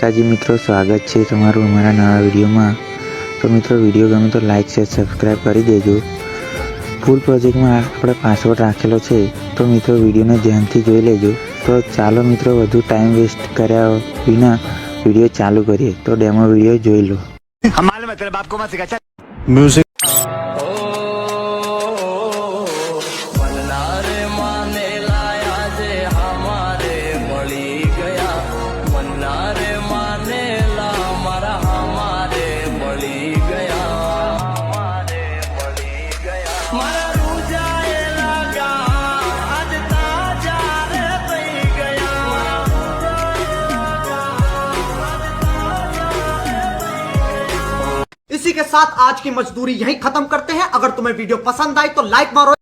તાજી મિત્રો, સ્વાગત છે તમારું અમારા નવા વિડીયોમાં। તો મિત્રો, વિડીયો ગમે તો લાઇક શેર સબસ્ક્રાઈબ કરી દેજો। ફૂલ પ્રોજેક્ટમાં આપણે પાસવર્ડ રાખેલો છે, તો મિત્રો વિડીયોને ધ્યાનથી જોઈ લેજો। તો ચાલો મિત્રો, વધુ ટાઈમ વેસ્ટ કર્યા વિના વિડીયો ચાલુ કરીએ। તો ડેમો વિડીયો જોઈ લો। म्यूजिक इसी के साथ आज की मजदूरी यहीं खत्म करते हैं। अगर तुम्हें वीडियो पसंद आई तो लाइक मारो।